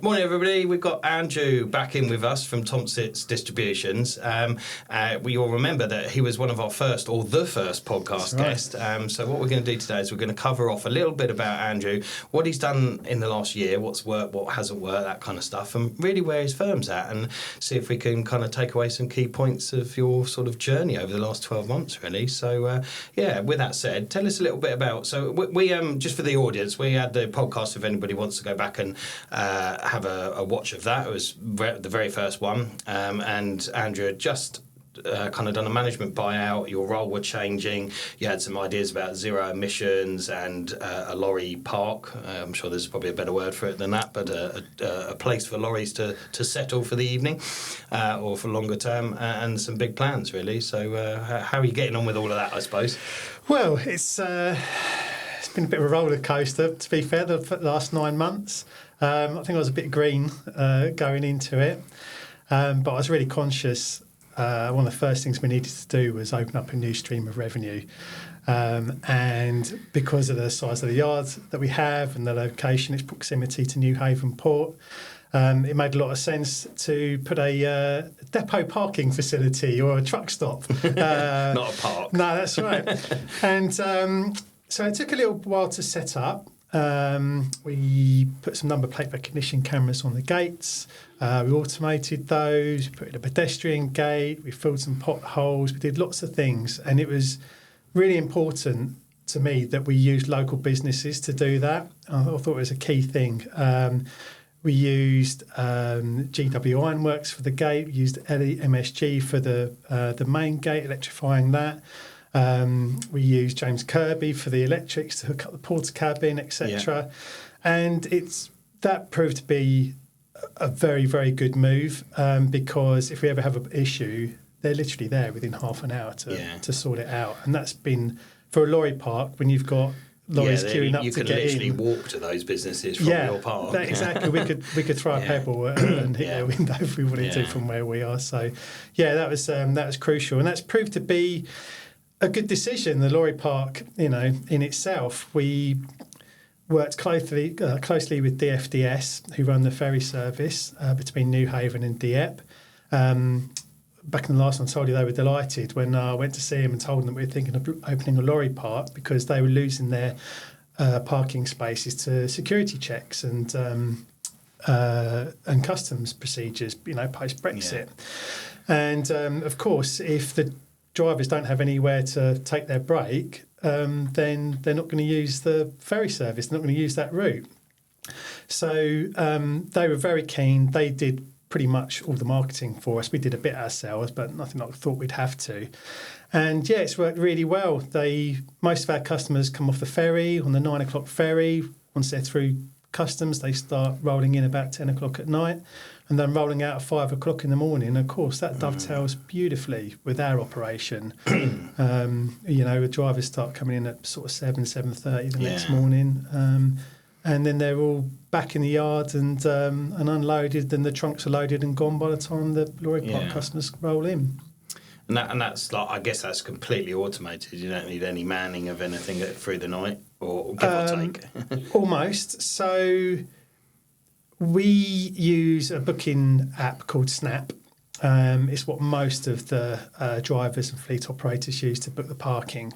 Morning, everybody. We've got Andrew back in with us from Tomsetts Distributions. We all remember that he was one of our first, or the first podcast guest. So what we're going to do today is we're going to cover off a little bit about Andrew, what he's done in the last year, what's worked, what hasn't worked, that kind of stuff, and really where his firm's at, and see if we can kind of take away some key points of your sort of journey over the last 12 months, really. So, with that said, tell us a little bit about... So we just for the audience, we had the podcast, if anybody wants to go back and have a watch of that. It was the very first one, and Andrew had just kind of done a management buyout. Your role were changing. You had some ideas about zero emissions and a lorry park. I'm sure there's probably a better word for it than that, but a place for lorries to settle for the evening or for longer term, and some big plans, really. So how are you getting on with all of that, I suppose? Well, it's been a bit of a roller coaster, to be fair, the last 9 months. I think I was a bit green going into it, but I was really conscious. One of the first things we needed to do was open up a new stream of revenue. And because of the size of the yard that we have and the location, its proximity to New Haven Port, it made a lot of sense to put a depot parking facility or a truck stop. Not a park. No, that's right. And so it took a little while to set up. We put some number plate recognition cameras on the gates. We automated those, we put in a pedestrian gate, we filled some potholes, we did lots of things. And it was really important to me that we used local businesses to do that. I thought it was a key thing. We used GW Ironworks for the gate, we used MSG for the main gate, electrifying that. We used James Kirby for the electrics to hook up the porter cabin, etc. Yeah. And that proved to be a very, very good move because if we ever have an issue, they're literally there within half an hour to sort it out. And that's been, for a lorry park, when you've got lorries queuing up to get in. You could literally walk to those businesses from your park. Exactly. We could throw a pebble and hit their window if we wanted to from where we are. So, that was crucial. And that's proved to be a good decision. The lorry park, in itself, we worked closely with DFDS, who run the ferry service between New Haven and Dieppe. Back in the last one, I told you they were delighted when I went to see them and told them that we were thinking of opening a lorry park because they were losing their parking spaces to security checks and customs procedures, post Brexit. And of course, if the drivers don't have anywhere to take their break, then they're not going to use the ferry service. They're not going to use that route. So they were very keen. They did pretty much all the marketing for us. We did a bit ourselves, but nothing like I thought we'd have to. And it's worked really well. Most of our customers come off the ferry on the 9 o'clock ferry. Once they're through customs, they start rolling in about 10 o'clock at night and then rolling out at 5 o'clock in the morning. Of course, that dovetails beautifully with our operation. The drivers start coming in at sort of 7:30 the next morning. And then they're all back in the yard and unloaded, and the trunks are loaded and gone by the time the lorry park customers roll in. And that's like, I guess that's completely automated. You don't need any manning of anything through the night, or give or take. Almost. So we use a booking app called Snap. It's what most of the drivers and fleet operators use to book the parking.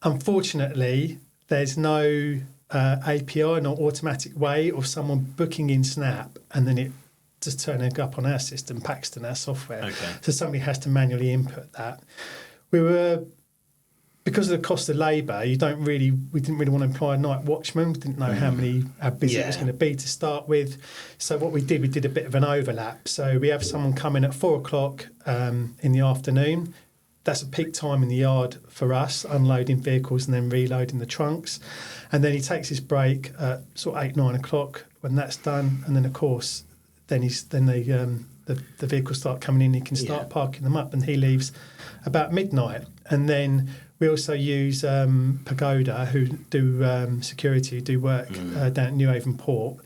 Unfortunately, there's no API, no automatic way of someone booking in Snap and then it just turning up on our system, Paxton, our software. Okay. So somebody has to manually input that. Because of the cost of labour, we didn't really want to employ a night watchman. We didn't know how busy it was going to be to start with. So what we did a bit of an overlap. So we have someone come in at 4 o'clock in the afternoon. That's a peak time in the yard for us, unloading vehicles and then reloading the trunks. And then he takes his break at sort of 8, 9 o'clock when that's done. And then, of course, the vehicles start coming in. He can start parking them up, and he leaves about midnight. And then we also use Pagoda, who do security, do work down at New Haven Port.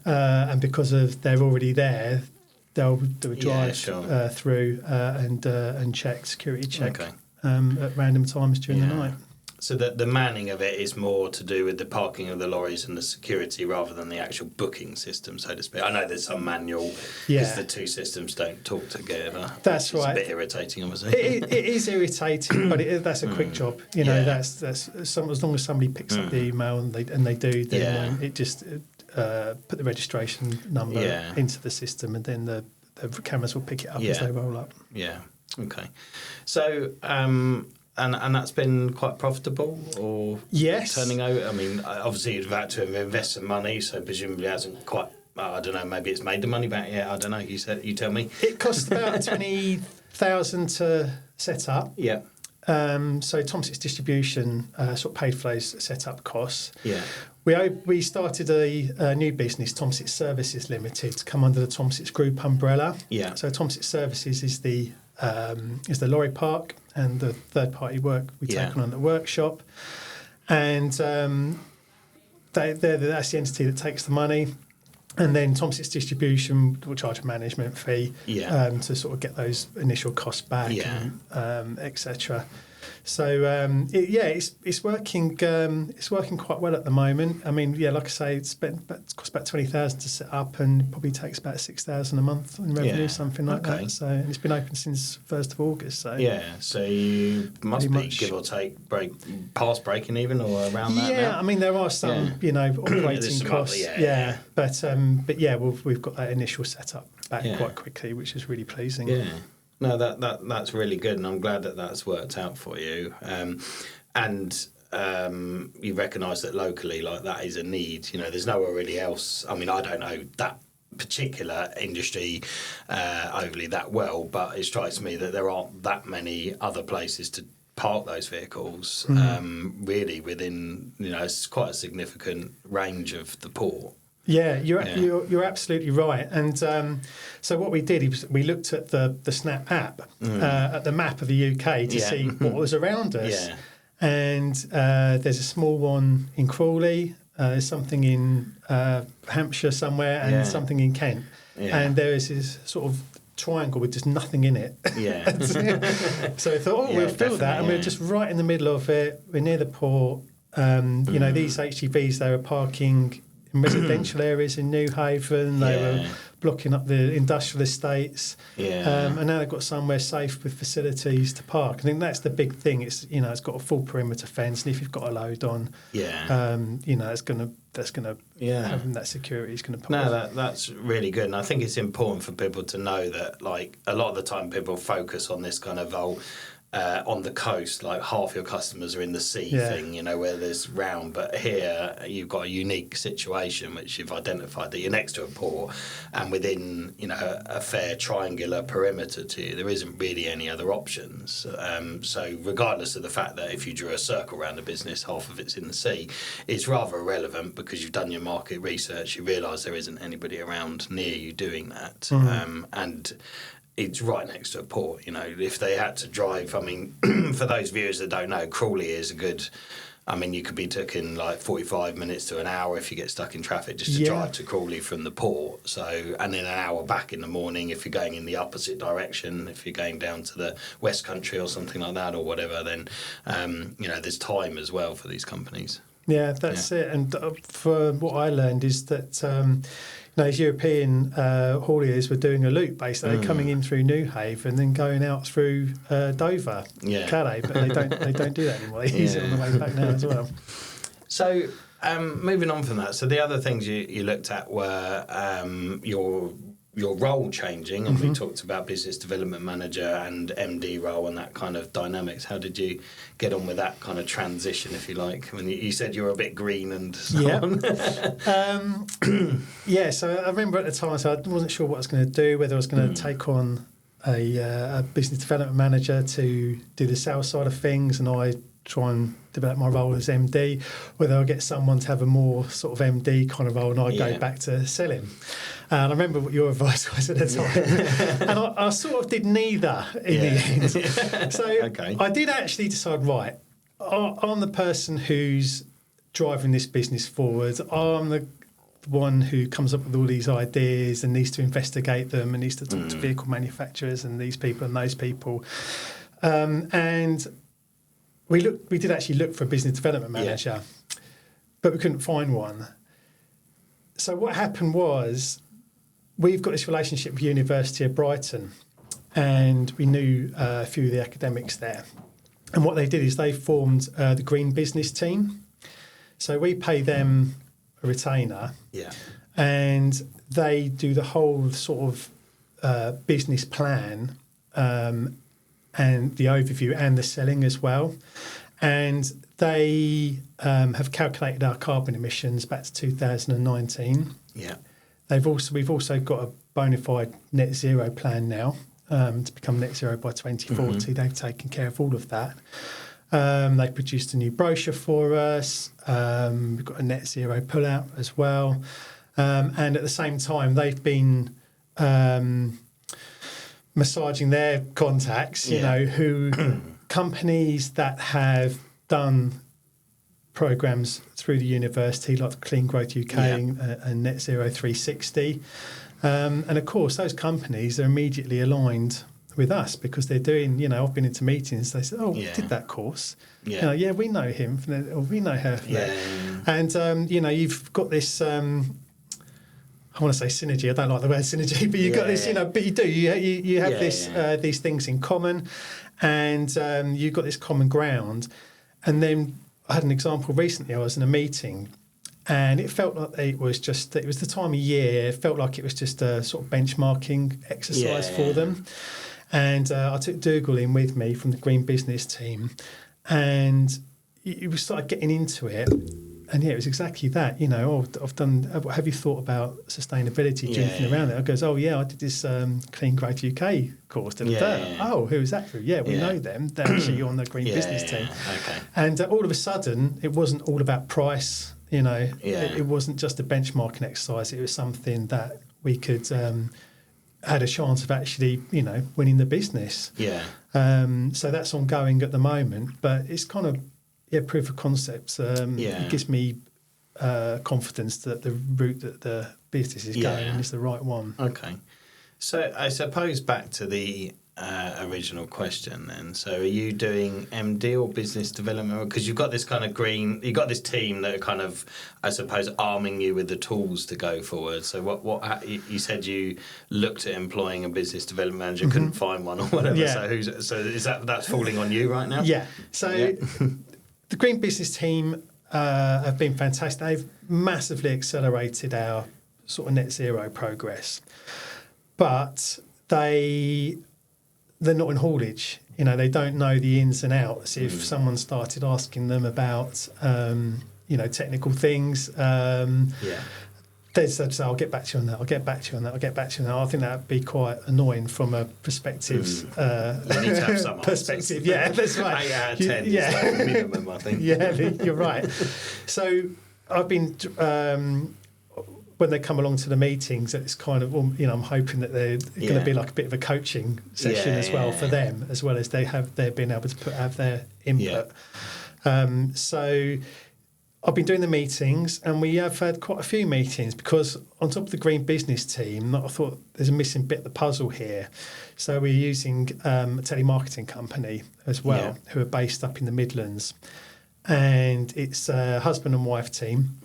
And because they're already there, they'll do a drive through and check, security check at random times during the night. So that the manning of it is more to do with the parking of the lorries and the security rather than the actual booking system, so to speak. I know there's some manual because the two systems don't talk together. That's right. It's a bit irritating, obviously. It is irritating, but that's a quick job. You know, that's as long as somebody picks up the email and they do, then it just put the registration number into the system, and then the cameras will pick it up as they roll up. Yeah. Okay. So. And that's been quite profitable, or turning over? I mean, obviously you've had to invest some money, so presumably it hasn't quite. I don't know. Maybe it's made the money back yet. I don't know. You tell me. It cost about 20,000 to set up. Yeah. So Tomsetts Distribution sort of paid for those set-up costs. Yeah. We started a new business, Tomsetts Services Ltd, to come under the Tomsetts Group umbrella. Yeah. So Tomsetts Services is the lorry park and the third-party work we take on the workshop, and that's the entity that takes the money. And then Tomsetts Distribution will charge a management fee to sort of get those initial costs back, and, etc. So it's working. It's working quite well at the moment. I mean, like I say, it costs about 20,000 to set up, and probably takes about 6,000 a month in revenue, something like that. So and it's been open since 1st of August. So so you must be give or take past breaking even or around that. Yeah, I mean there are some operating costs. But we've got that initial setup back quite quickly, which is really pleasing. Yeah. No, that's really good, and I'm glad that's worked out for you. And you recognise that locally, like that is a need. You know, there's nowhere really else. I mean, I don't know that particular industry overly that well, but it strikes me that there aren't that many other places to park those vehicles. Really, within it's quite a significant range of the port. Yeah, you're absolutely right. And so what we did is we looked at the Snap app, at the map of the UK to see what was around us. Yeah. And there's a small one in Crawley, there's something in Hampshire somewhere, and something in Kent. Yeah. And there is this sort of triangle with just nothing in it. Yeah. So I thought, we'll fill that, and we're just right in the middle of it. We're near the port. These HGVs, they were parking in residential areas in Newhaven. They were blocking up the industrial estates. And now they've got somewhere safe with facilities to park. I think that's the big thing. It's it's got a full perimeter fence, and if you've got a load on, having that security is going to put. No, that's really good, and I think it's important for people to know that, like, a lot of the time people focus on this kind of on the coast, like half your customers are in the sea thing, where there's round. But here you've got a unique situation which you've identified, that you're next to a port and within, a fair triangular perimeter to you. There isn't really any other options. So regardless of the fact that if you drew a circle around the business, half of it's in the sea, it's rather irrelevant because you've done your market research. You realise there isn't anybody around near you doing that. And it's right next to a port. If they had to drive, I mean, for those viewers that don't know, Crawley is a good, I mean, you could be taking like 45 minutes to an hour if you get stuck in traffic just to drive to Crawley from the port. So, and then an hour back in the morning if you're going in the opposite direction, if you're going down to the West Country or something like that or whatever, then, there's time as well for these companies. Yeah, that's it. And for what I learned is that those European hauliers were doing a loop, basically coming in through Newhaven and then going out through Dover, Calais, but they don't do that anymore. They use it on the way back now as well. So moving on from that, so the other things you looked at were your role changing, and we talked about business development manager and MD role and that kind of dynamics. How did you get on with that kind of transition, if you like? When you said you were a bit green and so on. So I remember at the time, so I wasn't sure what I was going to do, whether I was going to take on a business development manager to do the sales side of things, and I try and develop my role as MD, whether I'll get someone to have a more sort of MD kind of role and I go back to selling. And I remember what your advice was at the time. And I sort of did neither in the end. So I did actually decide, right, I'm the person who's driving this business forward. I'm the one who comes up with all these ideas and needs to investigate them and needs to talk to vehicle manufacturers and these people and those people. And we did actually look for a business development manager, but we couldn't find one. So what happened was, we've got this relationship with University of Brighton, and we knew a few of the academics there. And what they did is they formed the Green Business Team. So we pay them a retainer, and they do the whole sort of business plan and the overview and the selling as well. And they have calculated our carbon emissions back to 2019. Yeah. We've also got a bona fide net zero plan now to become net zero by 2040. They've taken care of all of that. They produced a new brochure for us. We've got a net zero pullout as well. And at the same time, they've been massaging their contacts, you know, who companies that have done programs through the university, like Clean Growth UK and Net Zero 360. And of course, those companies are immediately aligned with us because they're doing, you know, I've been into meetings, they say, we did that course. Yeah, you know, we know him, or we know her. And, you know, you've got this, I want to say synergy, I don't like the word synergy, but you've got this, you know, but you do, you have these things in common, and you've got this common ground. And then I had an example recently. I was in a meeting, and it felt like it was the time of year. It felt like it was just a sort of benchmarking exercise for them. And I took Dougal in with me from the Green Business Team, and we started getting into it. And it was exactly that, you know. Have you thought about sustainability? Do anything around it? I goes, I did this Clean Growth UK course. Oh, who is that through? We know them. They're actually on the Green Business Team. Okay. And all of a sudden, it wasn't all about price. You know, it wasn't just a benchmarking exercise. It was something that we could had a chance of actually, you know, winning the business. So that's ongoing at the moment, but it's kind of proof of concept. It gives me confidence that the route that the business is going is the right one. Okay. So I suppose back to the original question then. So are you doing MD or business development? Because you've got this kind of you've got this team that are kind of, I suppose, arming you with the tools to go forward. So what you said you looked at employing a business development manager, couldn't find one or whatever. So is that's falling on you right now? So the Green Business Team have been fantastic. They've massively accelerated our sort of net zero progress, but they're not in haulage. You know, they don't know the ins and outs. If someone started asking them about, you know, technical things, they'd say, I'll get back to you on that, I'll get back to you on that, I'll get back to you on that. I think that would be quite annoying from a perspective. You need to have some perspective. That's right. 8 out of 10 is like the minimum, I think. You're right. So I've been... when they come along to the meetings, it's kind of, you know, I'm hoping that they're going to be like a bit of a coaching session as well for them, as well as they're being able to have their input. So I've been doing the meetings, and we have had quite a few meetings because on top of the Green Business Team, I thought there's a missing bit of the puzzle here. So we're using a telemarketing company as well, who are based up in the Midlands, and it's a husband and wife team.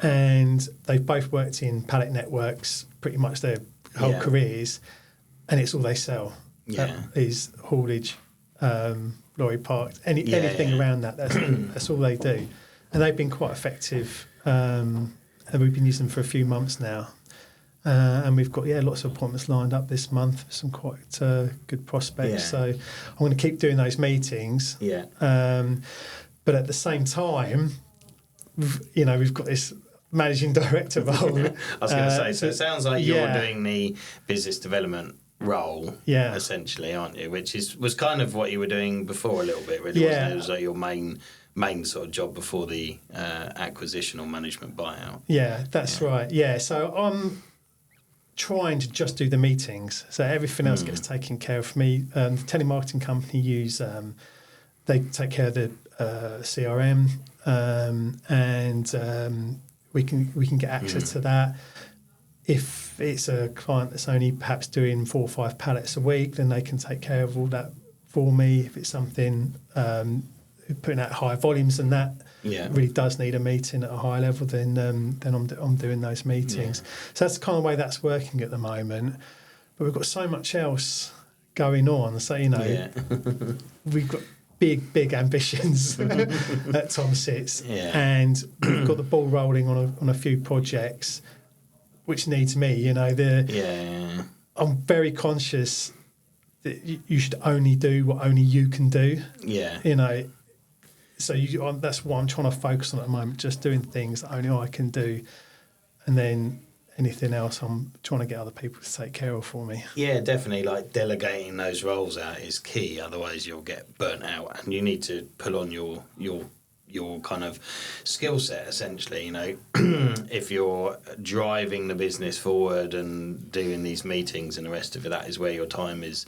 And they've both worked in pallet networks pretty much their whole careers, and it's all they sell. Is haulage, lorry parked, anything around that. That's all they do, and they've been quite effective. And we've been using them for a few months now, and we've got lots of appointments lined up this month. Some quite good prospects. So I'm going to keep doing those meetings. But at the same time, you know, we've got this managing director role. I was going to say, so it sounds like you're doing the business development role, essentially, aren't you? Which was kind of what you were doing before a little bit, really, wasn't it? It was like your main sort of job before the acquisition or management buyout. That's right. So I'm trying to just do the meetings, so everything else gets taken care of for me. The telemarketing company they take care of the CRM, and we can get access to that. If it's a client that's only perhaps doing 4 or 5 pallets a week, then they can take care of all that for me. If it's something putting out higher volumes than that really does need a meeting at a higher level, then I'm doing those meetings. So that's the kind of way that's working at the moment. But we've got so much else going on. So, we've got big ambitions at Tomsetts, and we've got the ball rolling on a few projects, which needs me. I'm very conscious that you should only do what only you can do. So that's what I'm trying to focus on at the moment, just doing things that only I can do, and then anything else I'm trying to get other people to take care of for me. Yeah, definitely. Like delegating those roles out is key. Otherwise, you'll get burnt out, and you need to pull on your kind of skill set, essentially. If you're driving the business forward and doing these meetings and the rest of it, that is where your time is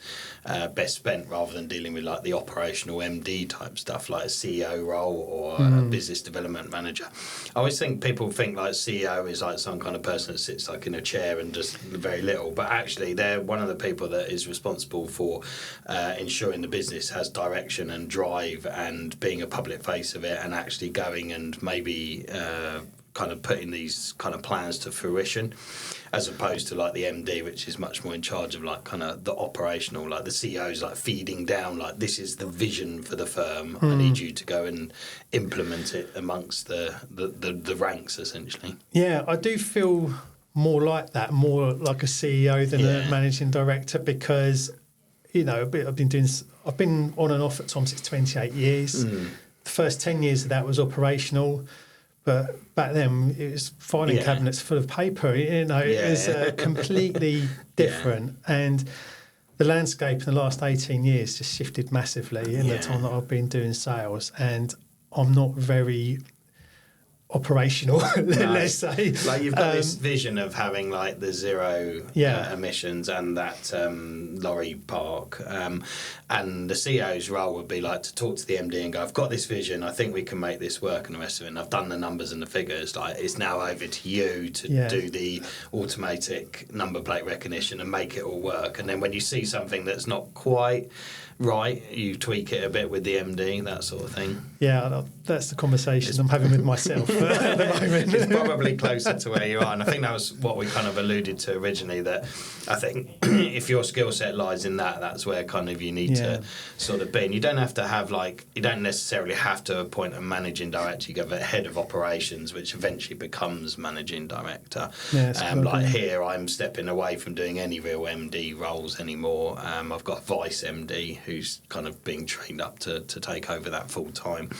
best spent, rather than dealing with like the operational MD type stuff, like a CEO role or a business development manager. I always think people think like CEO is like some kind of person that sits like in a chair and does very little, but actually they're one of the people that is responsible for ensuring the business has direction and drive, and being a public face of it, and actually going and maybe kind of putting these kind of plans to fruition, as opposed to like the MD, which is much more in charge of like kind of the operational, like the CEO's like feeding down, like this is the vision for the firm. I need you to go and implement it amongst the ranks, essentially. Yeah, I do feel more like that, more like a CEO than a managing director, because I've been on and off at Tomsetts 28 years. The first 10 years of that was operational, but back then it was filing cabinets full of paper. It was completely different. And the landscape in the last 18 years just shifted massively in the time that I've been doing sales. And I'm not very operational, let's say. Like you've got this vision of having like the zero emissions and that lorry park, and the CEO's role would be like to talk to the MD and go, I've got this vision, I think we can make this work, and the rest of it, and I've done the numbers and the figures, like it's now over to you to do the automatic number plate recognition and make it all work. And then when you see something that's not quite right, you tweak it a bit with the MD, that sort of thing. Yeah, that's the conversation I'm having with myself at the moment. It's probably closer to where you are, and I think that was what we kind of alluded to originally, that I think if your skill set lies in that, that's where kind of you need to sort of be. And you don't have to have you don't necessarily have to appoint a managing director. You go a head of operations, which eventually becomes managing director. Here, I'm stepping away from doing any real MD roles anymore. I've got a vice MD who's kind of being trained up to take over that full time,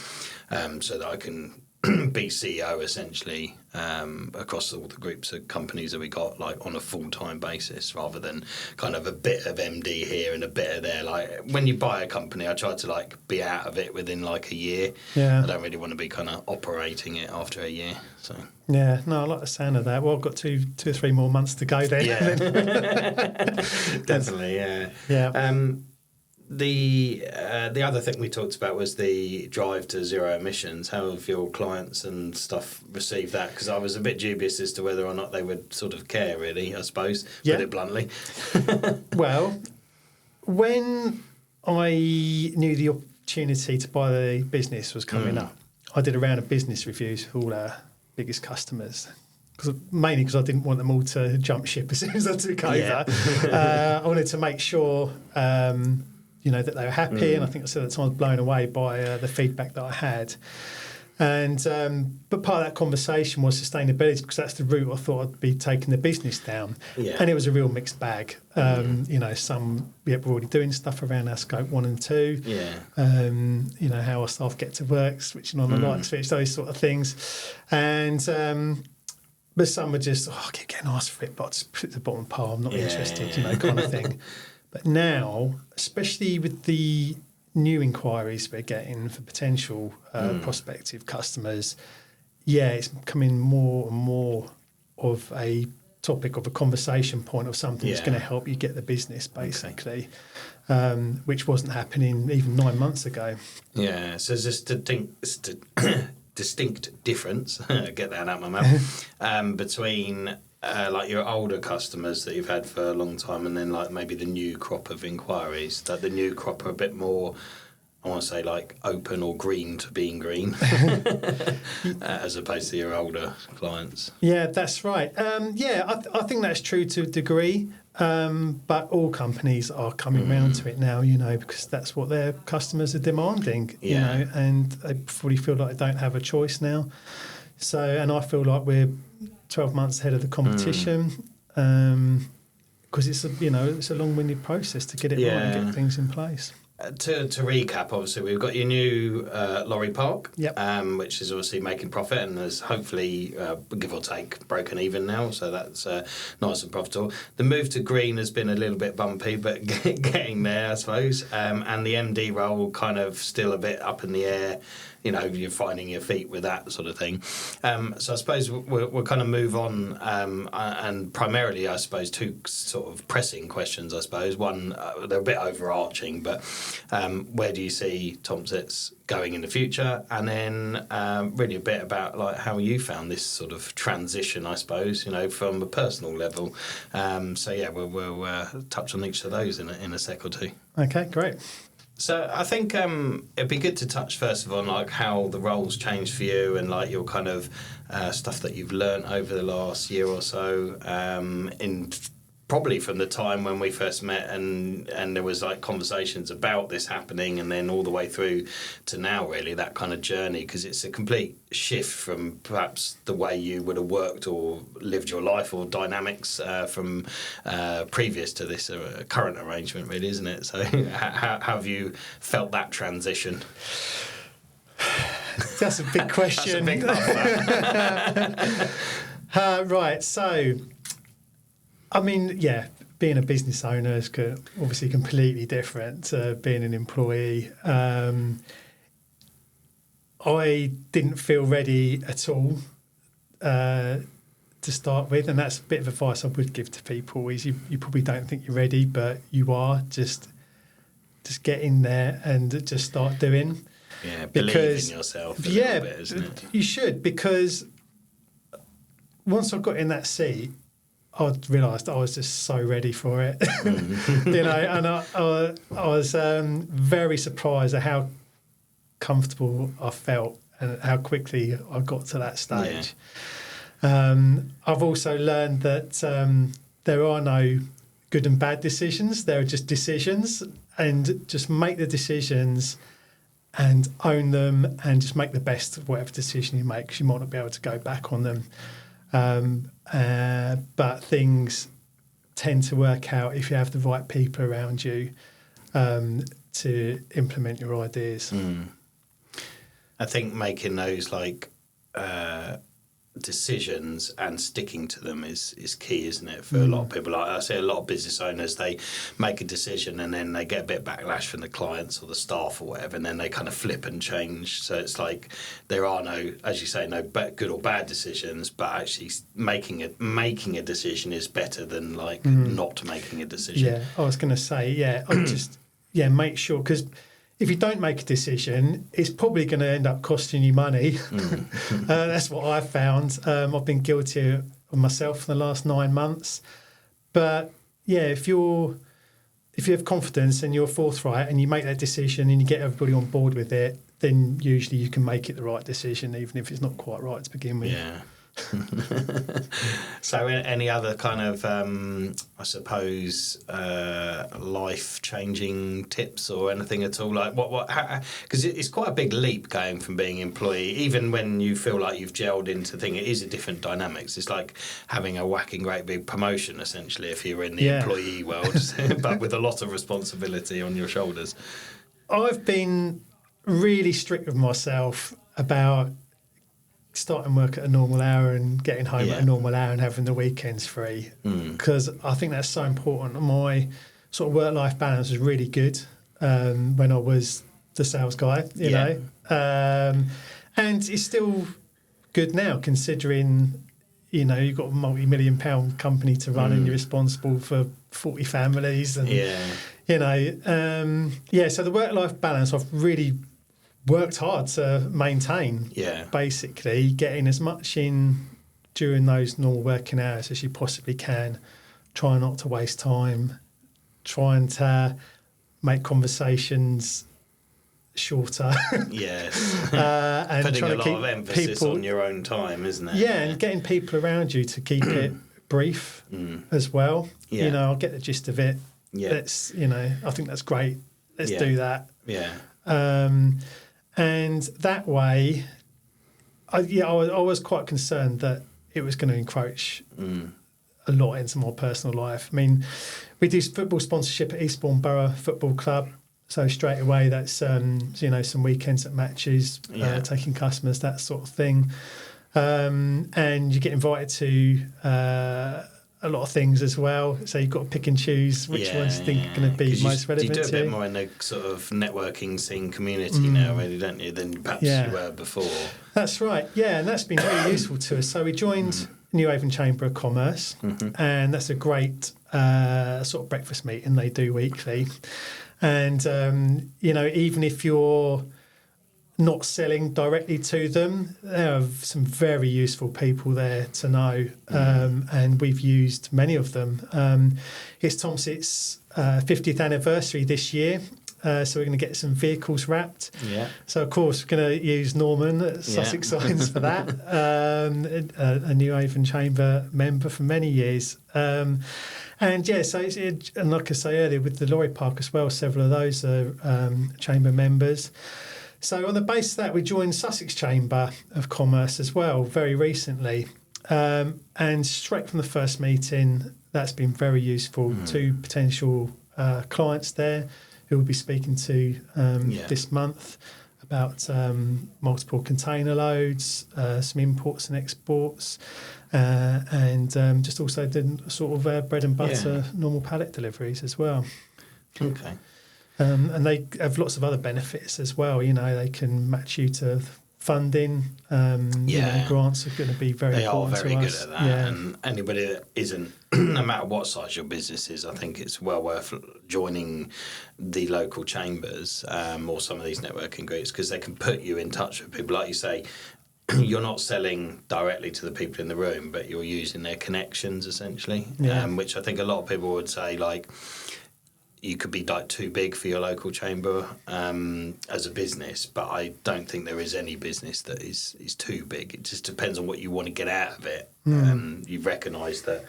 so that I can be CEO essentially across all the groups of companies that we got, like on a full-time basis, rather than kind of a bit of MD here and a bit of there. Like when you buy a company, I try to like be out of it within like a year. I don't really want to be kind of operating it after a year. So I like the sound of that. Well, I've got two or three more months to go then. Definitely. The other thing we talked about was the drive to zero emissions. How have your clients and stuff received that? Because I was a bit dubious as to whether or not they would sort of care, really, I suppose, put it bluntly. Well, when I knew the opportunity to buy the business was coming up, I did a round of business reviews for all our biggest customers. Mainly because I didn't want them all to jump ship as soon as I took over. I wanted to make sure that they were happy, and I think I said at the time I was blown away by the feedback that I had. And but part of that conversation was sustainability, because that's the route I thought I'd be taking the business down. And it was a real mixed bag. Some we're already doing stuff around our scope 1 and 2. How our staff get to work, switching on the light switch, those sort of things. And but some were just, I keep getting asked for it, but I'll just put it to the bottom pile, I'm not interested, kind of thing. But now, especially with the new inquiries we're getting for potential prospective customers, it's becoming more and more of a topic of a conversation point of something that's going to help you get the business, basically, which wasn't happening even 9 months ago. Yeah, so there's this distinct difference, get that out of my mouth, between like your older customers that you've had for a long time, and then like maybe the new crop of inquiries. That the new crop are a bit more, I want to say like open or green to being green, as opposed to your older clients. Yeah, that's right. I think that's true to a degree, but all companies are coming round to it now, because that's what their customers are demanding, and they probably feel like they don't have a choice now. So, and I feel like we're 12 months ahead of the competition, because it's a long-winded process to get it right and get things in place. To recap, obviously, we've got your new lorry park, Yep. which is obviously making profit and is hopefully, give or take, broken even now, so that's nice and profitable. The move to green has been a little bit bumpy, but getting there, I suppose. And the MD role kind of still a bit up in the air. You're finding your feet with that sort of thing. So I suppose we'll kind of move on, and primarily, I suppose, two sort of pressing questions, I suppose. One, they're a bit overarching, but where do you see Tomsetts going in the future? And then really a bit about like how you found this sort of transition, I suppose, from a personal level. We'll touch on each of those in a sec or two. Okay, great. So I think it'd be good to touch first of all on like how the roles changed for you and like your kind of stuff that you've learnt over the last year or so, in probably from the time when we first met and there was like conversations about this happening, and then all the way through to now, really, that kind of journey, because it's a complete shift from perhaps the way you would have worked or lived your life or dynamics from previous to this current arrangement, really, isn't it? So how have you felt that transition? That's a big question. That's a big one. Right, so I mean, being a business owner is obviously completely different to being an employee. I didn't feel ready at all to start with, and that's a bit of advice I would give to people, is you probably don't think you're ready, but you are. Just get in there and just start doing. Yeah, believe in yourself a little bit, isn't it? You should, because once I got in that seat, I realised I was just so ready for it, and I was very surprised at how comfortable I felt and how quickly I got to that stage. I've also learned that there are no good and bad decisions. There are just decisions, and just make the decisions and own them, and just make the best of whatever decision you make, because you might not be able to go back on them. But things tend to work out if you have the right people around you to implement your ideas. I think making those decisions and sticking to them is key, isn't it, for a lot of people? Like I say, a lot of business owners, they make a decision and then they get a bit of backlash from the clients or the staff or whatever, and then they kind of flip and change. So it's like there are no, as you say, no good or bad decisions, but actually making a decision is better than not making a decision. Yeah, I was going to say, I just make sure, because if you don't make a decision, it's probably going to end up costing you money. That's what I've found. I've been guilty of myself for the last 9 months. But if you have confidence and you're forthright and you make that decision and you get everybody on board with it, then usually you can make it the right decision, even if it's not quite right to begin with. Yeah. So any other kind of I suppose life-changing tips or anything at all, like what because it's quite a big leap going from being employee, even when you feel like you've gelled into thing, it is a different dynamics. It's like having a whacking great big promotion essentially if you're in the employee world, but with a lot of responsibility on your shoulders. I've been really strict with myself about starting work at a normal hour and getting home at a normal hour and having the weekends free, because I think that's so important. My sort of work-life balance was really good when I was the sales guy, you know, and it's still good now, considering you've got a multi-million-pound company to run and you're responsible for 40 families and so the work-life balance I've really worked hard to maintain. Basically getting as much in during those normal working hours as you possibly can, trying not to waste time, trying to make conversations shorter. Yes. And putting trying a to lot keep of emphasis people, on your own time, isn't it? Yeah, and getting people around you to keep it brief as well. Yeah. You know, I'll get the gist of it. Yeah. Let's, you know, I think that's great. Let's do that. Yeah. And that way, I was quite concerned that it was going to encroach a lot into my personal life. I mean, we do football sponsorship at Eastbourne Borough Football Club. So straight away, that's, you know, some weekends at matches, taking customers, that sort of thing. And you get invited to a lot of things as well. So you've got to pick and choose which ones you think are going to be most relevant to you. You do a bit more in the sort of networking scene community now, really, don't you, than perhaps you were before. That's right, yeah, and that's been very useful to us. So we joined New Haven Chamber of Commerce, and that's a great sort of breakfast meeting they do weekly. And, you know, even if you're not selling directly to them, there are some very useful people there to know, and we've used many of them. It's Tomsetts' 50th anniversary this year, so we're going to get some vehicles wrapped. Yeah. So, of course, we're going to use Norman at Sussex Signs for that, a New Haven Chamber member for many years. And yeah, so and like I say earlier, with the lorry park as well, several of those are chamber members. So on the basis of that, we joined Sussex Chamber of Commerce as well very recently. And straight from the first meeting, that's been very useful to potential clients there who we'll be speaking to this month about multiple container loads, some imports and exports, and just also did sort of bread and butter normal pallet deliveries as well. Okay. And they have lots of other benefits as well. You know, they can match you to funding. You know, grants are going to be very important to us. They are very good at that. Yeah. And anybody that isn't, no matter what size your business is, I think it's well worth joining the local chambers or some of these networking groups, because they can put you in touch with people. Like you say, you're not selling directly to the people in the room, but you're using their connections essentially, which I think a lot of people would say, like, you could be like too big for your local chamber as a business, but I don't think there is any business that is too big. It just depends on what you want to get out of it. You recognise that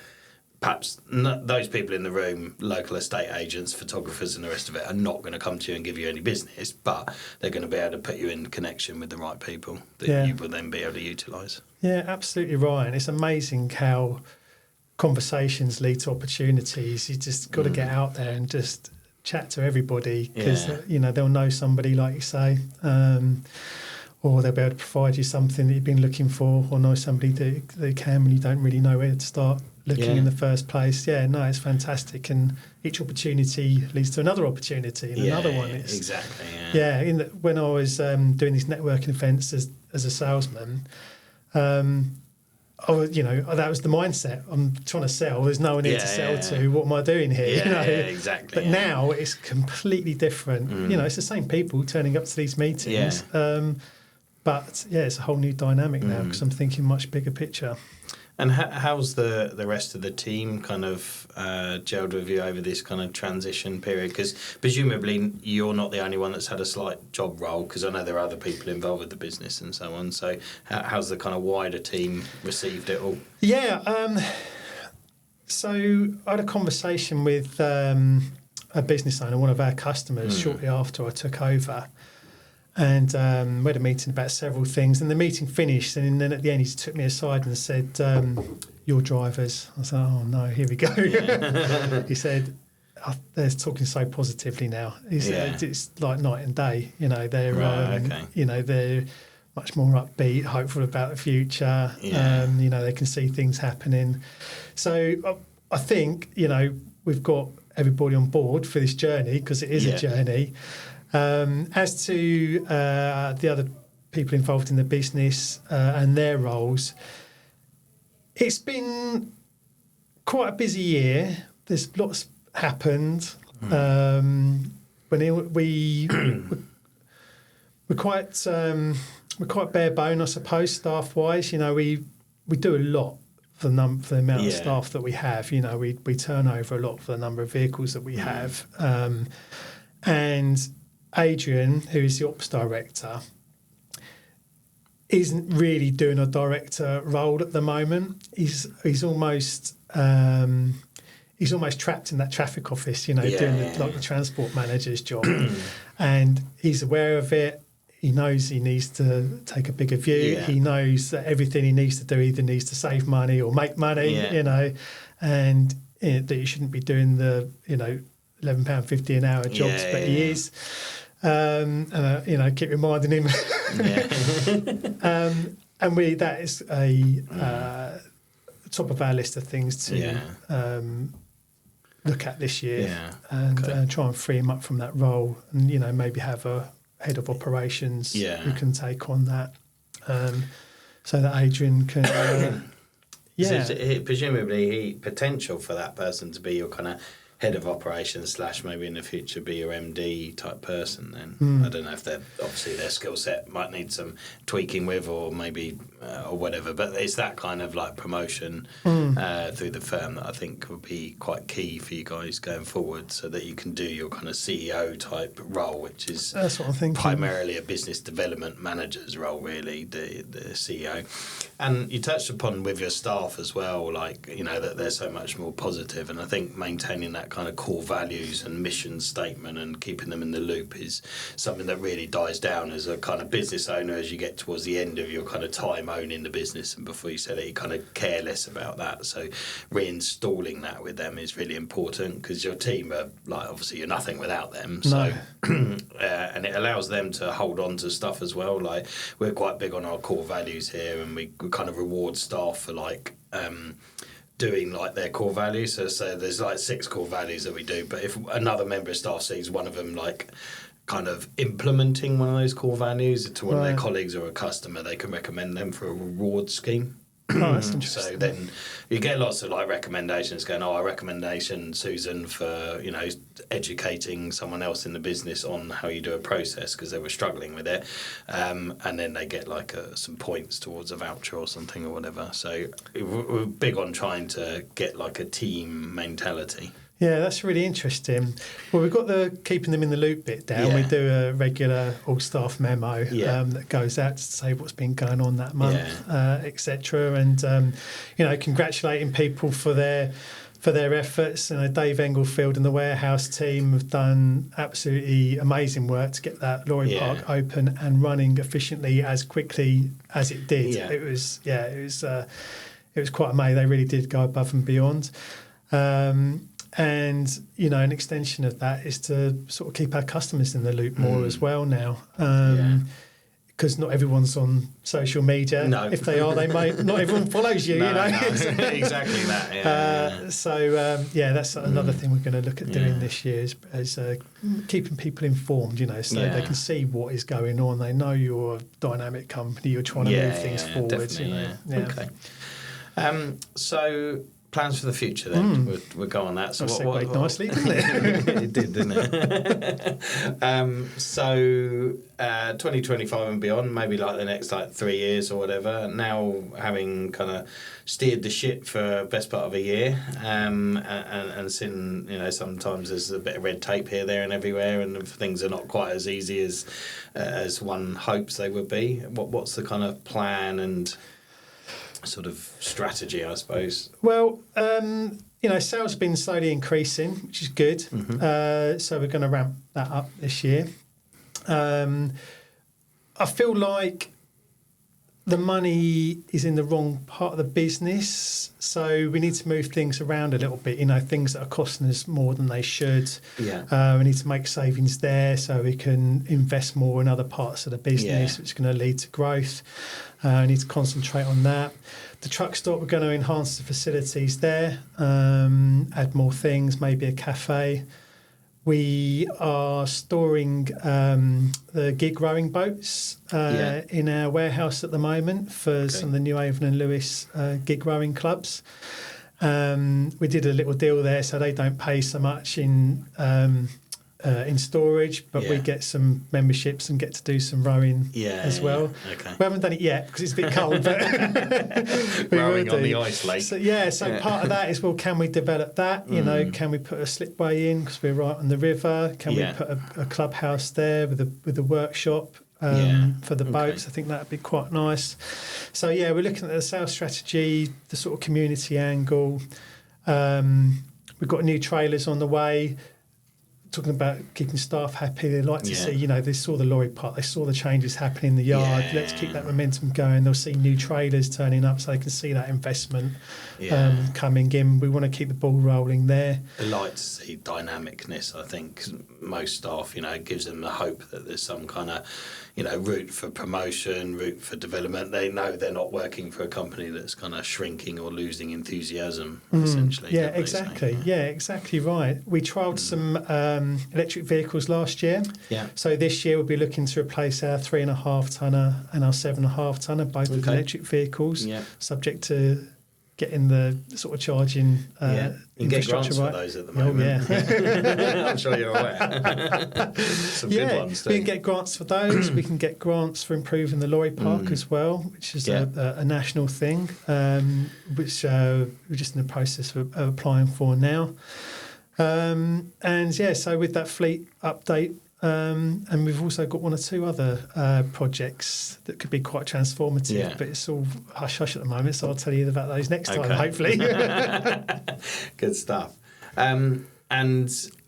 perhaps those people in the room, local estate agents, photographers and the rest of it, are not going to come to you and give you any business, but they're going to be able to put you in connection with the right people that you will then be able to utilise. Yeah, absolutely right. And it's amazing how conversations lead to opportunities. You just got to get out there and just chat to everybody, because you know, they'll know somebody, like you say, or they'll be able to provide you something that you've been looking for, or know somebody that can when you don't really know where to start looking in the first place. It's fantastic, and each opportunity leads to another opportunity and another one. Exactly. When I was doing these networking events as a salesman, that was the mindset. I'm trying to sell. There's no one here to sell to. What am I doing here? Exactly. But now it's completely different. You know, it's the same people turning up to these meetings. But it's a whole new dynamic now, because I'm thinking much bigger picture. And how's the rest of the team kind of gelled with you over this kind of transition period? Because presumably you're not the only one that's had a slight job role, because I know there are other people involved with the business and so on. So how's the kind of wider team received it all? So I had a conversation with a business owner, one of our customers, shortly after I took over. And we had a meeting about several things, and the meeting finished, and then at the end he took me aside and said, "Your drivers." I said, "Oh no, here we go." He said, "They're talking so positively now." He said, "It's like night and day. You know, they're they're much more upbeat, hopeful about the future. You know, they can see things happening." So I think, you know, we've got everybody on board for this journey, because it is a journey. As to the other people involved in the business and their roles, it's been quite a busy year. There's lots happened. We're quite bare bone, I suppose, staff wise. You know, we do a lot for the amount of staff that we have. You know, we turn over a lot for the number of vehicles that we have, and Adrian, who is the ops director, isn't really doing a director role at the moment. He's almost trapped in that traffic office, doing the transport manager's job, and he's aware of it. He knows he needs to take a bigger view. Yeah. He knows that everything he needs to do either needs to save money or make money, and that he shouldn't be doing the £11.50 an hour jobs, but he is. And keep reminding him. And that is a top of our list of things to look at this year, and try and free him up from that role, and maybe have a head of operations who can take on that, so that Adrian can. So presumably, potential for that person to be your kind of head of operations / maybe in the future be your MD type person. Then I don't know if their skill set might need some tweaking with, or maybe or whatever. But it's that kind of like promotion through the firm that I think would be quite key for you guys going forward, so that you can do your kind of CEO type role, which is that's what I'm thinking. Primarily a business development manager's role, really, the CEO. And you touched upon with your staff as well, that they're so much more positive, and I think maintaining that kind of core values and mission statement and keeping them in the loop is something that really dies down as a kind of business owner as you get towards the end of your kind of time owning the business, and before you said it, you kind of care less about that. So reinstalling that with them is really important, because your team are obviously you're nothing without them. So and it allows them to hold on to stuff as well. Like, we're quite big on our core values here, and we kind of reward staff for doing their core values. So there's 6 core values that we do, but if another member of staff sees one of them kind of implementing one of those core values to one of their colleagues or a customer, they can recommend them for a reward scheme. Oh, that's interesting. So then you get lots of recommendations going, I recommendation Susan for educating someone else in the business on how you do a process because they were struggling with it, and then they get some points towards a voucher or something or whatever. So we're big on trying to get a team mentality. Yeah, that's really interesting. Well, we've got the keeping them in the loop bit down. We do a regular all-staff memo that goes out to say what's been going on that month, etc. And, congratulating people for their efforts. Dave Englefield and the warehouse team have done absolutely amazing work to get that Loring Park open and running efficiently as quickly as it did. Yeah. It was quite amazing. They really did go above and beyond. And, an extension of that is to sort of keep our customers in the loop more as well now. Because not everyone's on social media. No. If they are, not everyone follows you, No, exactly that. That's another thing we're going to look at doing this year is keeping people informed, so they can see what is going on. They know you're a dynamic company, you're trying to move things forward. Okay. So plans for the future then, we'll go on that. So that segued nicely, didn't it? It did, didn't it? 2025 and beyond, maybe the next 3 years or whatever, now having kind of steered the ship for best part of a year, and seen, sometimes there's a bit of red tape here, there and everywhere, and things are not quite as easy as one hopes they would be. What's the kind of plan and sort of strategy, I suppose? Well, sales have been slowly increasing, which is good. So we're going to ramp that up this year. I feel like the money is in the wrong part of the business, so we need to move things around a little bit. Things that are costing us more than they should. We need to make savings there so we can invest more in other parts of the business, which is going to lead to growth. We need to concentrate on that. The truck stop, we're going to enhance the facilities there, add more things, maybe a cafe. We are storing the gig rowing boats in our warehouse at the moment for some of the New Avon and Lewis gig rowing clubs. We did a little deal there so they don't pay so much in in storage, but we get some memberships and get to do some rowing as well. Okay. We haven't done it yet because it's a bit cold, but we rowing will do. on the ice lake. So part of that is, well, can we develop that? You know, can we put a slipway in because we're right on the river? Can we put a clubhouse there with a workshop? For the boats, I think that would be quite nice. So we're looking at the sales strategy, the sort of community angle. We've got new trailers on the way. Talking about keeping staff happy, they like to see, you know, they saw the lorry park, they saw the changes happening in the yard. Let's keep that momentum going. They'll see new trailers turning up, so they can see that investment coming in. We want to keep the ball rolling there. They like to see dynamicness, I think. 'Cause most staff, you know, it gives them the hope that there's some kind of, you know, route for promotion, route for development. They know they're not working for a company that's kind of shrinking or losing enthusiasm, essentially. Yeah, exactly. Yeah, exactly right. We trialled some electric vehicles last year. Yeah. So this year we'll be looking to replace our 3.5 tonner and our 7.5 tonner, both with electric vehicles, subject to getting the sort of charging you get infrastructure grants right. for those at the moment. I'm sure you're aware. Some good ones too. We can get grants for those. We can get grants for improving the lorry park as well, which is a national thing, which we're just in the process of applying for now. So with that fleet update, and we've also got one or two other projects that could be quite transformative, but it's all hush-hush at the moment, so I'll tell you about those next time, hopefully. Good stuff. And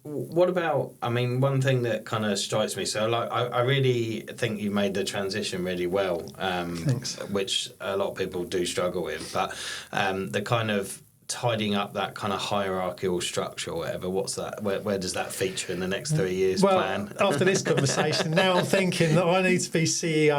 what about, I mean, one thing that kind of strikes me, so like I really think you made the transition really well, Thanks. Which a lot of people do struggle with, but the kind of tidying up that kind of hierarchical structure or whatever, what's that? Where does that feature in the next 3 years plan? After this conversation, now I'm thinking that I need to be CEO.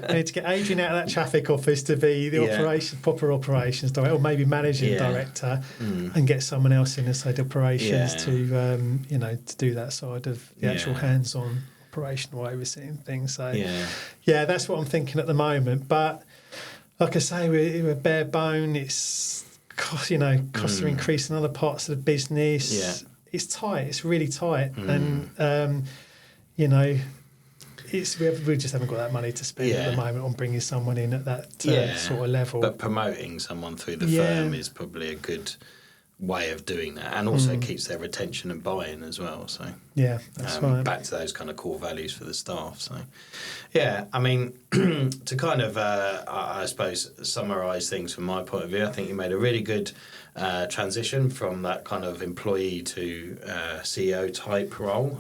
I need to get Adrian out of that traffic office to be the proper operations director, or maybe managing director, and get someone else in as head operations to to do that side of the actual hands-on operational overseeing things. So that's what I'm thinking at the moment. But like I say, we're bare bone. It's costs are increasing in other parts of the business. Yeah. It's tight. It's really tight, and we just haven't got that money to spend at the moment on bringing someone in at that sort of level. But promoting someone through the firm is probably a good way of doing that, and also keeps their retention and buy-in as well. So that's right. Back to those kind of core values for the staff. So I mean, to kind of I suppose summarise things from my point of view, I think you made a really good transition from that kind of employee to CEO type role,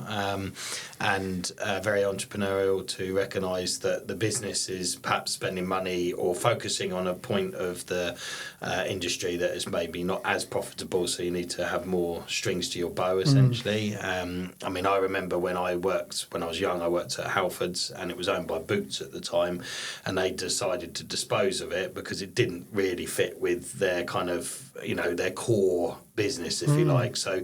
and very entrepreneurial to recognise that the business is perhaps spending money or focusing on a point of the industry that is maybe not as profitable, so you need to have more strings to your bow, essentially. I mean, I remember when I was young, I worked at Halfords, and it was owned by Boots at the time, and they decided to dispose of it because it didn't really fit with their kind of, their core business, if you like. So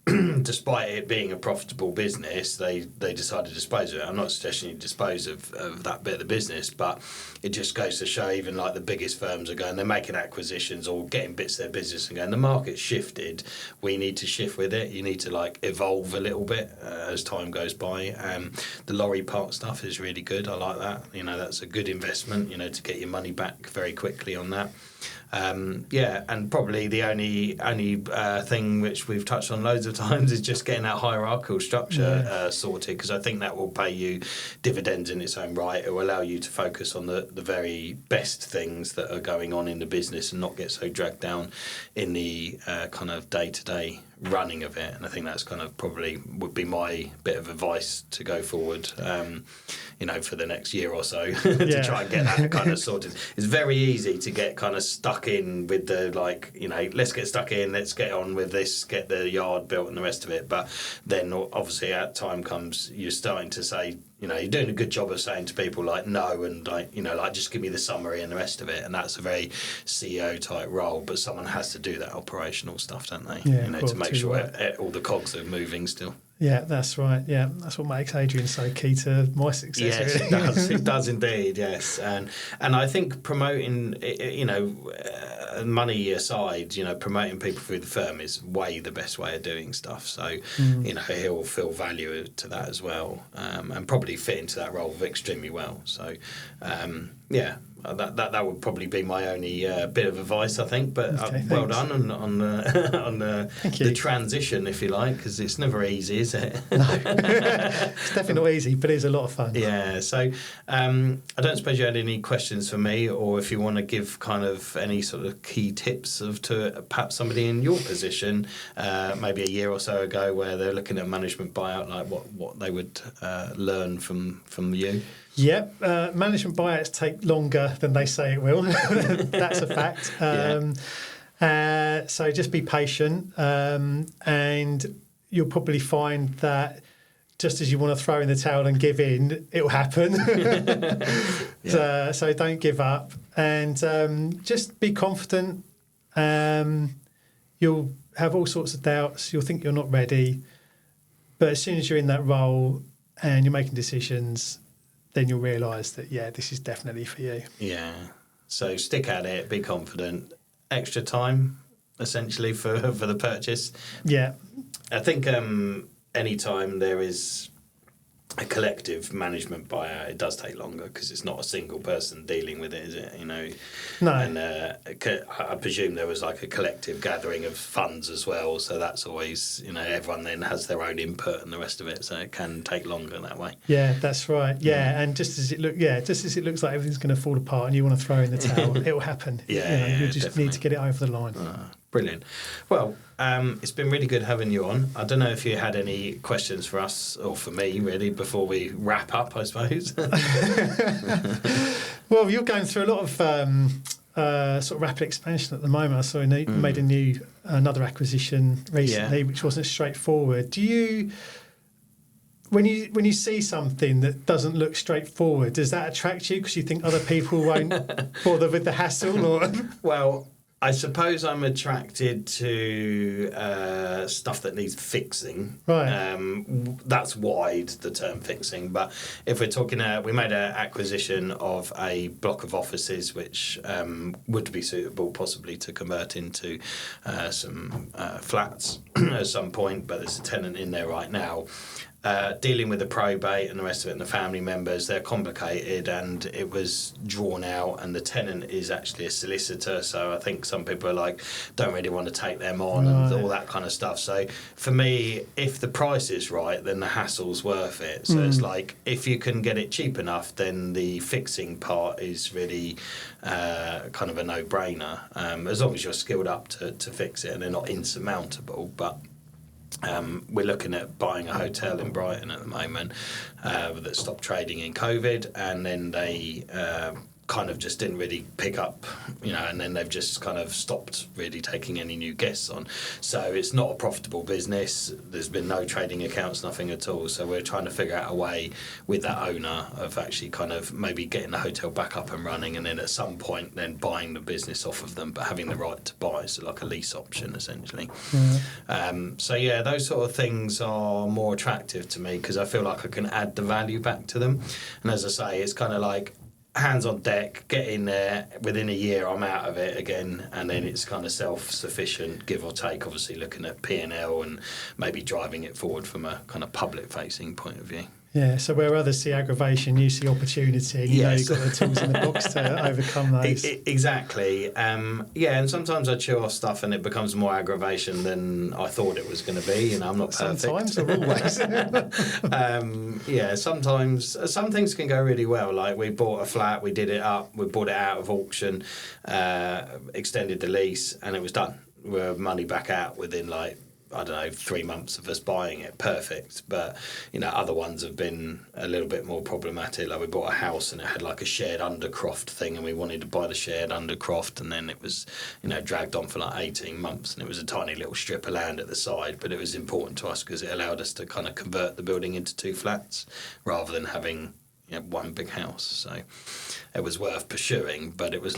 despite it being a profitable business, they decided to dispose of it. I'm not suggesting you dispose of that bit of the business, but it just goes to show even like the biggest firms are going, they're making acquisitions or getting bits of their business and going, the market's shifted, we need to shift with it. You need to like evolve a little bit as time goes by. The lorry park stuff is really good. I like that. That's a good investment, to get your money back very quickly on that. And probably the only thing which we've touched on loads of times is just getting that hierarchical structure sorted, because I think that will pay you dividends in its own right. It will allow you to focus on the very best things that are going on in the business and not get so dragged down in the kind of day-to-day running of it. And I think that's kind of probably would be my bit of advice to go forward, for the next year or so to try and get that kind of sorted. It's very easy to get kind of stuck in with the let's get stuck in, let's get on with this, get the yard built and the rest of it. But then obviously at time comes, you're starting to say, you're doing a good job of saying to people like no, and just give me the summary and the rest of it. And that's a very CEO type role, but someone has to do that operational stuff, don't they? To make sure all the cogs are moving still. Yeah, that's right. Yeah, that's what makes Adrian so key to my success. Yes, really. It does. It does indeed. Yes, and I think promoting, money aside, promoting people through the firm is way the best way of doing stuff. So, he'll feel value to that as well, and probably fit into that role extremely well. So, that would probably be my only bit of advice, I think. But well done on the transition, if you like, because it's never easy, is it? No, it's definitely not easy, but it's a lot of fun. Yeah. So I don't suppose you had any questions for me, or if you want to give kind of any sort of key tips to perhaps somebody in your position, maybe a year or so ago, where they're looking at management buyout, like what they would learn from you. Yep, management buyouts take longer than they say it will. That's a fact. So just be patient, and you'll probably find that just as you want to throw in the towel and give in, it will happen. So don't give up, and just be confident. You'll have all sorts of doubts. You'll think you're not ready, but as soon as you're in that role and you're making decisions, then you'll realise that, this is definitely for you. Yeah. So stick at it, be confident. Extra time, essentially, for the purchase. Yeah. I think any time there is a collective management buyout, it does take longer because it's not a single person dealing with it, is it? No. And I presume there was like a collective gathering of funds as well. So that's always, everyone then has their own input and the rest of it. So it can take longer that way. Yeah, that's right. Yeah, and just as it looks like everything's going to fall apart and you want to throw in the towel, it will happen. You just definitely need to get it over the line. Brilliant. Well, it's been really good having you on. I don't know if you had any questions for us or for me, really, before we wrap up, I suppose. Well, you're going through a lot of sort of rapid expansion at the moment. I saw you made another acquisition recently, which wasn't straightforward. Do you, when you see something that doesn't look straightforward, does that attract you because you think other people won't bother with the hassle? Or Well, I suppose I'm attracted to stuff that needs fixing. Right. That's wide, the term fixing. But if we're talking, we made an acquisition of a block of offices which would be suitable possibly to convert into some flats at some point. But there's a tenant in there right now. Dealing with the probate and the rest of it and the family members, they're complicated, and it was drawn out, and the tenant is actually a solicitor, so I think some people are don't really want to take them on and all that kind of stuff. So for me, if the price is right, then the hassle's worth it. So it's if you can get it cheap enough, then the fixing part is really kind of a no-brainer, as long as you're skilled up to fix it and they're not insurmountable. But we're looking at buying a hotel in Brighton at the moment that stopped trading in COVID, and then they kind of just didn't really pick up, and then they've just kind of stopped really taking any new guests on. So it's not a profitable business. There's been no trading accounts, nothing at all. So we're trying to figure out a way with that owner of actually kind of maybe getting the hotel back up and running, and then at some point then buying the business off of them, but having the right to buy, so like a lease option essentially. Those sort of things are more attractive to me because I feel like I can add the value back to them. And as I say, it's kind of like hands on deck, get in there, within a year I'm out of it again, and then it's kind of self-sufficient, give or take, obviously looking at P&L and maybe driving it forward from a kind of public-facing point of view. Yeah, so where others see aggravation, you see opportunity, and you've got the tools in the box to overcome those. Exactly. And sometimes I chew off stuff and it becomes more aggravation than I thought it was going to be. I'm not perfect. Sometimes or always. Sometimes some things can go really well. Like we bought a flat, we did it up, we bought it out of auction, extended the lease, and it was done. We're money back out within 3 months of us buying it. Perfect. But other ones have been a little bit more problematic. Like we bought a house and it had like a shared undercroft thing, and we wanted to buy the shared undercroft, and then it was dragged on for 18 months, and it was a tiny little strip of land at the side, but it was important to us because it allowed us to kind of convert the building into 2 flats rather than having one big house. So it was worth pursuing, but it was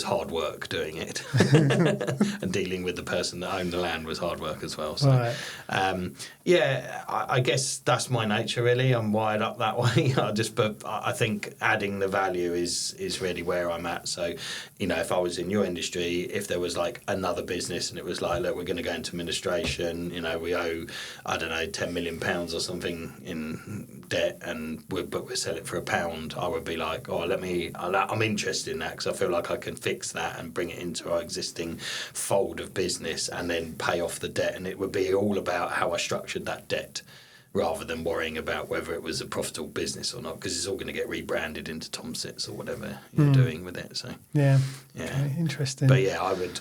hard work doing it. And dealing with the person that owned the land was hard work as well. So, Right. I guess that's my nature, really. I'm wired up that way. But I think adding the value is really where I'm at. So, if I was in your industry, if there was like another business and it was like, look, we're going to go into administration, we owe, I don't know, £10 million or something in debt, but we sell it for £1, I would be like, I'm interested in that because I feel like I can fix that and bring it into our existing fold of business and then pay off the debt. And it would be all about how I structured that debt rather than worrying about whether it was a profitable business or not, because it's all going to get rebranded into Tomsetts or whatever you're doing with it. So yeah. Okay, interesting. But yeah, I would,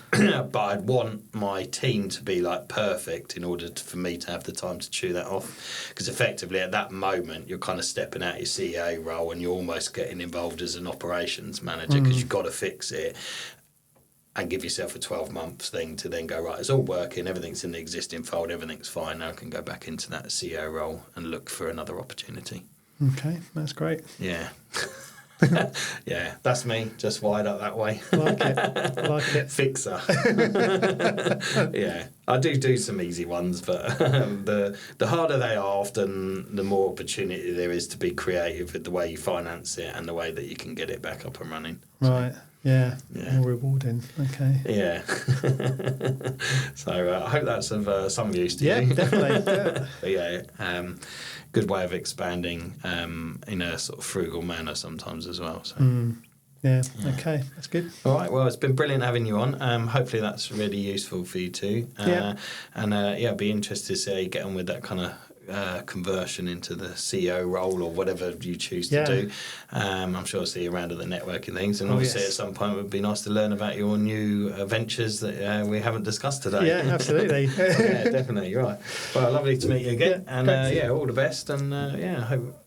but I'd want my team to be like perfect in order for me to have the time to chew that off, because effectively at that moment you're kind of stepping out your CEO role and you're almost getting involved as an operations manager because you've got to fix it and give yourself a 12-month thing to then go, right, it's all working, everything's in the existing fold, everything's fine, now I can go back into that CEO role and look for another opportunity. Okay, that's great. Yeah. Yeah, that's me, just wired up that way. Like it. Fixer. Yeah, I do some easy ones, but the harder they are, often the more opportunity there is to be creative with the way you finance it and the way that you can get it back up and running. Right. Yeah. More rewarding. Okay. Yeah. So I hope that's of some use to you. Yeah, definitely. But yeah, good way of expanding in a sort of frugal manner sometimes as well. So. Yeah, okay, that's good. All right, well, it's been brilliant having you on. Hopefully that's really useful for you too. And I'd be interested to see how you get on with that kind of conversion into the CEO role or whatever you choose to do. I'm sure I'll see you around at the networking things, and obviously at some point it would be nice to learn about your new ventures that we haven't discussed today. Yeah, absolutely. Yeah, definitely. You're right. Well, lovely to meet you again, and all the best, and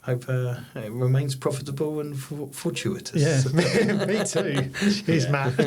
hope it remains profitable and fortuitous. Yeah, me too. Cheers, Matt.